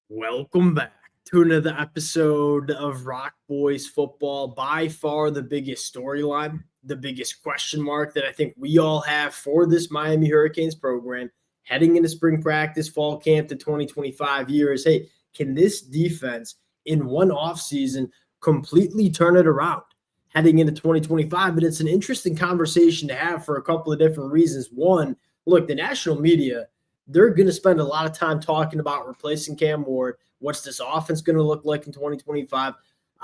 Welcome back to another episode of Rock Boys Football. By far the biggest storyline, the biggest question mark that I think we all have for this Miami Hurricanes program heading into spring practice, fall camp to 2025 years. Hey, can this defense in one offseason completely turn it around heading into 2025? And it's an interesting conversation to have for a couple of different reasons. One, look, the national media, they're going to spend a lot of time talking about replacing Cam Ward. What's this offense going to look like in 2025?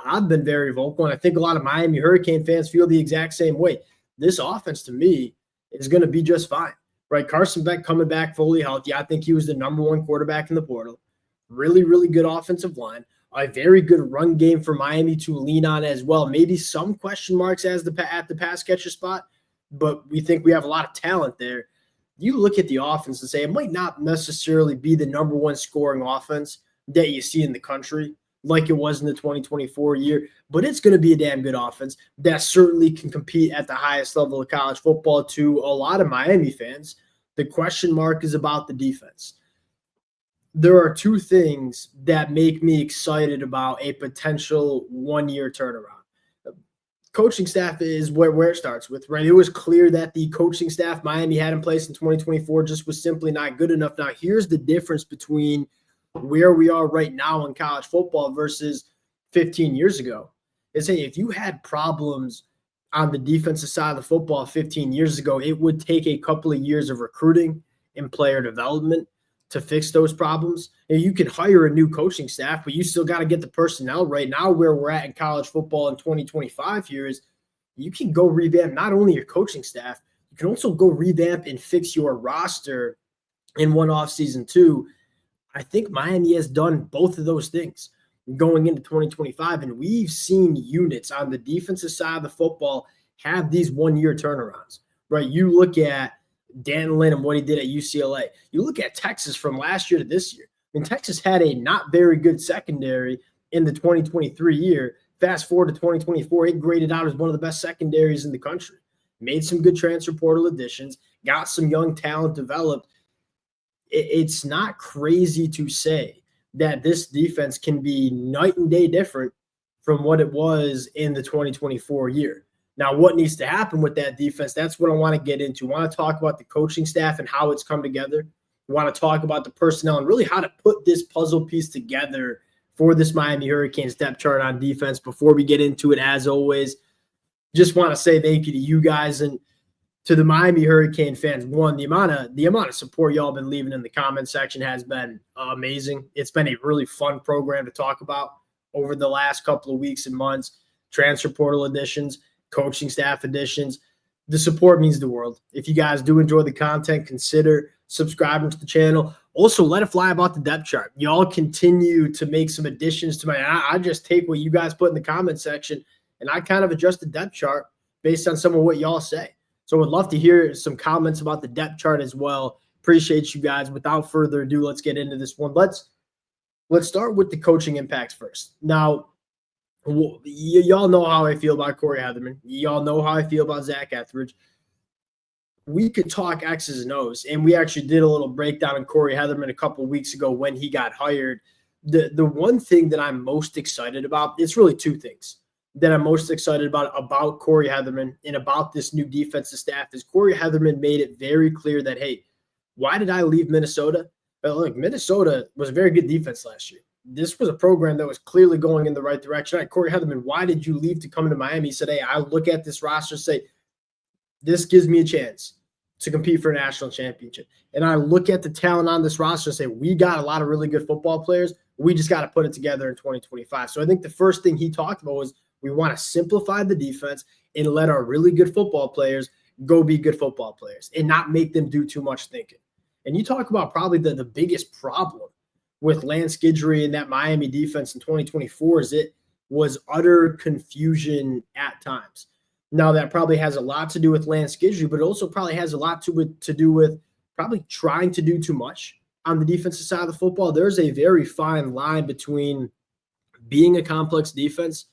I've been very vocal, and I think a lot of Miami Hurricane fans feel the exact same way. This offense, to me, is going to be just fine, right? Carson Beck coming back fully healthy. I think he was the number one quarterback in the portal. Really, really good offensive line. A very good run game for Miami to lean on as well. Maybe some question marks at the pass catcher spot, but we think we have a lot of talent there. You look at the offense and say it might not necessarily be the number one scoring offense that you see in the country like it was in the 2024 year, but it's going to be a damn good offense that certainly can compete at the highest level of college football. To a lot of Miami fans, the question mark is about the defense. There are two things that make me excited about a potential one-year turnaround. Coaching staff is where it starts with, right? It was clear that the coaching staff Miami had in place in 2024 just was simply not good enough. Now, here's the difference between where we are right now in college football versus 15 years ago. Is, hey, if you had problems on the defensive side of the football 15 years ago, it would take a couple of years of recruiting and player development to fix those problems. And you can hire a new coaching staff, but you still got to get the personnel right. Now where we're at in college football in 2025 here is you can go revamp not only your coaching staff, you can also go revamp and fix your roster in one offseason too. I think Miami has done both of those things going into 2025, and we've seen units on the defensive side of the football have these one-year turnarounds, right? You look at Dan Lynn and what he did at UCLA. You look at Texas from last year to this year. I mean, Texas had a not very good secondary in the 2023 year. Fast forward to 2024, it graded out as one of the best secondaries in the country. Made some good transfer portal additions, got some young talent developed. It's not crazy to say that this defense can be night and day different from what it was in the 2024 year. Now, what needs to happen with that defense, that's what I want to get into. I want to talk about the coaching staff and how it's come together. I want to talk about the personnel and really how to put this puzzle piece together for this Miami Hurricanes depth chart on defense. Before we get into it, as always, just want to say thank you to you guys and to the Miami Hurricane fans. One, the amount of support y'all been leaving in the comment section has been amazing. It's been a really fun program to talk about over the last couple of weeks and months. Transfer portal additions, coaching staff additions. The support means the world. If you guys do enjoy the content, consider subscribing to the channel. Also, let it fly about the depth chart. Y'all continue to make some additions to I just take what you guys put in the comment section and I kind of adjust the depth chart based on some of what y'all say. So would love to hear some comments about the depth chart as well. Appreciate you guys. Without further ado, let's get into this one. Let's start with the coaching impacts first. Now, y'all know how I feel about Corey Hetherman. Y'all know how I feel about Zach Etheridge. We could talk X's and O's, and we actually did a little breakdown on Corey Hetherman a couple of weeks ago when he got hired. The one thing that I'm most excited about, it's really two things that I'm most excited about Corey Hetherman and about this new defensive staff is Corey Hetherman made it very clear that, hey, why did I leave Minnesota? Well, look, Minnesota was a very good defense last year. This was a program that was clearly going in the right direction. All right, Corey Hetherman, why did you leave to come to Miami? He said, hey, I look at this roster and say, this gives me a chance to compete for a national championship. And I look at the talent on this roster and say, we got a lot of really good football players. We just got to put it together in 2025. So I think the first thing he talked about was we want to simplify the defense and let our really good football players go be good football players and not make them do too much thinking. And you talk about probably the biggest problem with Lance Guidry and that Miami defense in 2024 is it was utter confusion at times. Now, that probably has a lot to do with Lance Guidry, but it also probably has a lot to do with probably trying to do too much on the defensive side of the football. There's a very fine line between being a complex defense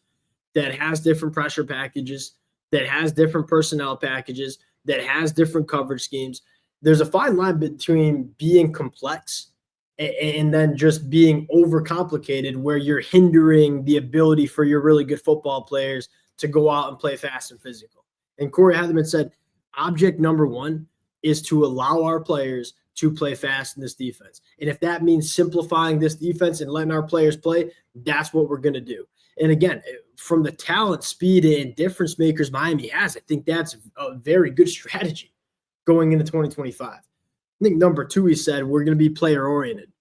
that has different pressure packages, that has different personnel packages, that has different coverage schemes. There's a fine line between being complex and then just being overcomplicated where you're hindering the ability for your really good football players to go out and play fast and physical. And Corey Hetherman said, object number one is to allow our players to play fast in this defense. And if that means simplifying this defense and letting our players play, that's what we're going to do. And again, from the talent, speed, and difference makers Miami has, I think that's a very good strategy going into 2025. I think number two, he said, we're going to be player-oriented.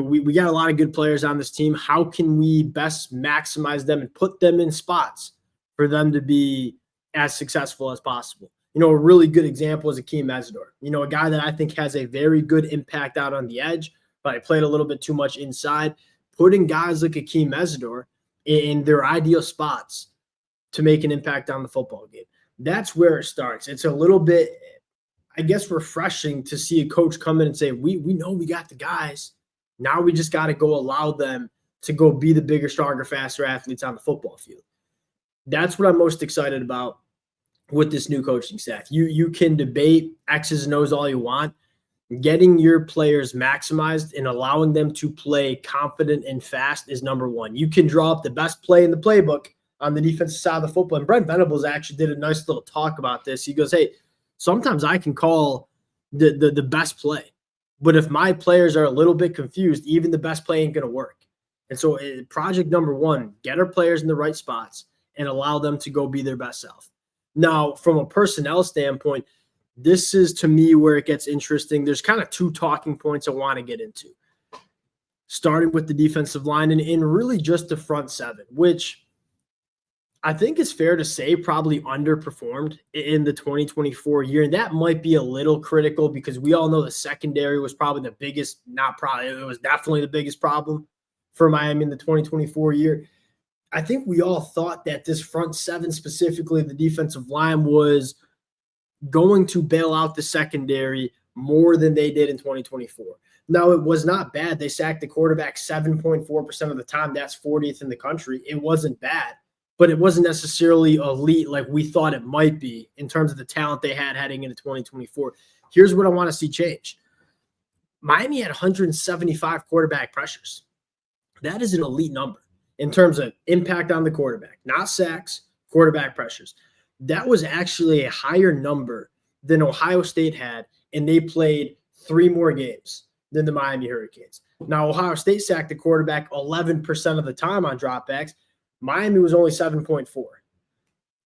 We got a lot of good players on this team. How can we best maximize them and put them in spots for them to be as successful as possible? A really good example is Akeem Mesidor, a guy that I think has a very good impact out on the edge, but I played a little bit too much inside. Putting guys like Akeem Mesidor in their ideal spots to make an impact on the football game. That's where it starts. It's a little bit, I guess, refreshing to see a coach come in and say, we know we got the guys. Now we just got to go allow them to go be the bigger, stronger, faster athletes on the football field. That's what I'm most excited about with this new coaching staff. You can debate X's and O's all you want. Getting your players maximized and allowing them to play confident and fast is number one. You can draw up the best play in the playbook on the defensive side of the football. And Brent Venables actually did a nice little talk about this. He goes, hey, sometimes I can call the best play. But if my players are a little bit confused, even the best play ain't going to work. And so project number one, get our players in the right spots and allow them to go be their best self. Now, from a personnel standpoint, this is, to me, where it gets interesting. There's kind of two talking points I want to get into, starting with the defensive line and really just the front seven, which I think is fair to say probably underperformed in the 2024 year. And that might be a little critical because we all know the secondary was probably the biggest, it was definitely the biggest problem for Miami in the 2024 year. I think we all thought that this front seven, specifically the defensive line, was going to bail out the secondary more than they did in 2024. Now, it was not bad. They sacked the quarterback 7.4% of the time. That's 40th in the country. It wasn't bad, but it wasn't necessarily elite like we thought it might be in terms of the talent they had heading into 2024. Here's what I want to see change. Miami had 175 quarterback pressures. That is an elite number in terms of impact on the quarterback, not sacks, quarterback pressures. That was actually a higher number than Ohio State had, and they played 3 more games than the Miami Hurricanes. Now, Ohio State sacked the quarterback 11% of the time on dropbacks. Miami was only 7.4.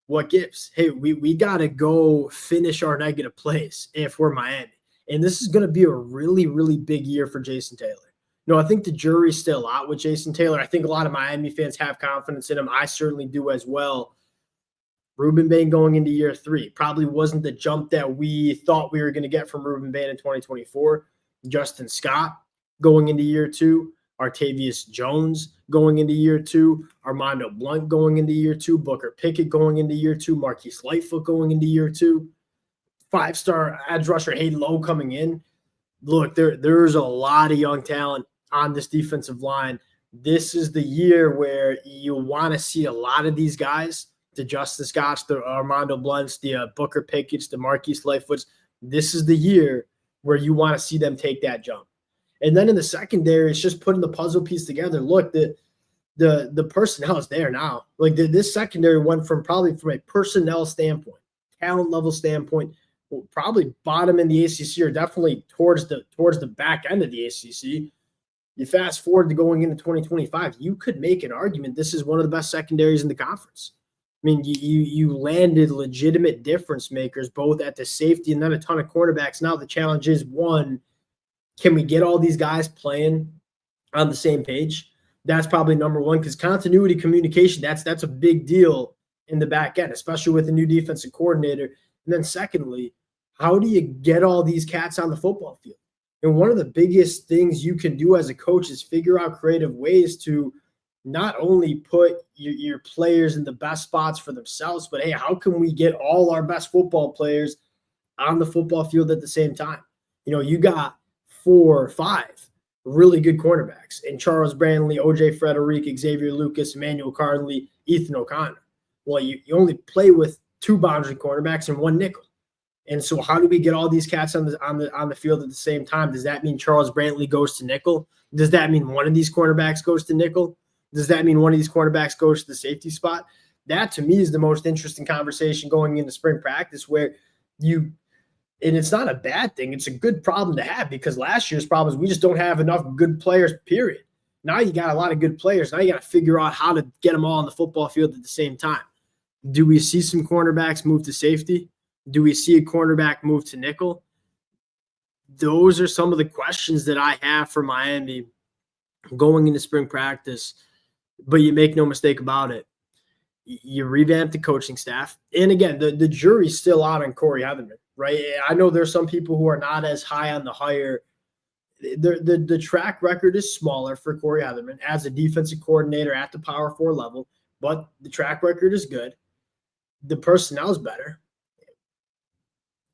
What gives? Hey, we got to go finish our negative plays if we're Miami. And this is going to be a really, really big year for Jason Taylor. I think the jury's still out with Jason Taylor. I think a lot of Miami fans have confidence in him. I certainly do as well. Ruben Bain going into year 3 probably wasn't the jump that we thought we were going to get from Ruben Bain in 2024. Justin Scott going into year 2. Artavius Jones going into year 2. Armando Blunt going into year 2. Booker Pickett going into year 2. Marquise Lightfoot going into year 2. 5-star edge rusher Hayden Lowe coming in. Look, there's a lot of young talent on this defensive line. This is the year where you want to see a lot of these guys, the Justin Scotts, the Armando Blunts, the Booker Pickett's, the Marquise Lightfoots. This is the year where you want to see them take that jump. And then in the secondary, it's just putting the puzzle piece together. Look, the personnel is there now. Like this secondary went from a personnel standpoint, talent level standpoint, probably bottom in the ACC or definitely towards the back end of the ACC. You fast forward to going into 2025, you could make an argument this is one of the best secondaries in the conference. I mean, you landed legitimate difference makers both at the safety and then a ton of cornerbacks. Now the challenge is, one, can we get all these guys playing on the same page? That's probably number one, because continuity communication, that's a big deal in the back end, especially with the new defensive coordinator. And then secondly, how do you get all these cats on the football field? And one of the biggest things you can do as a coach is figure out creative ways to not only put your players in the best spots for themselves, but hey, how can we get all our best football players on the football field at the same time? You got 4 or 5 really good cornerbacks in Charles Brantley, OJ Frederick, Xavier Lucas, Emmanuel Carnley, Ethan O'Connor. Well, you only play with 2 boundary cornerbacks and 1 nickel. And so how do we get all these cats on the field at the same time? Does that mean Charles Brantley goes to nickel? Does that mean one of these cornerbacks goes to nickel? Does that mean one of these cornerbacks goes to the safety spot? That to me is the most interesting conversation going into spring practice, where and it's not a bad thing. It's a good problem to have, because last year's problem is we just don't have enough good players, period. Now you got a lot of good players. Now you got to figure out how to get them all on the football field at the same time. Do we see some cornerbacks move to safety? Do we see a cornerback move to nickel? Those are some of the questions that I have for Miami going into spring practice. But you make no mistake about it. You revamp the coaching staff. And again, the jury's still out on Corey Hetherman, right? I know there's some people who are not as high on the hire. The track record is smaller for Corey Hetherman as a defensive coordinator at the Power 4 level, but the track record is good. The personnel is better.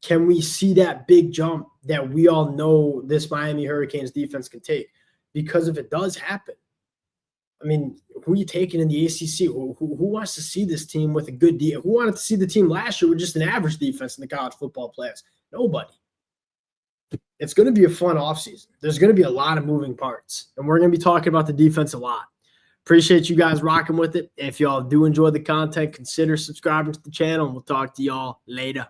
Can we see that big jump that we all know this Miami Hurricanes defense can take? Because if it does happen, I mean, who are you taking in the ACC? Who wants to see this team with a good defense? Who wanted to see the team last year with just an average defense in the college football playoffs? Nobody. It's going to be a fun offseason. There's going to be a lot of moving parts, and we're going to be talking about the defense a lot. Appreciate you guys rocking with it. If y'all do enjoy the content, consider subscribing to the channel, and we'll talk to y'all later.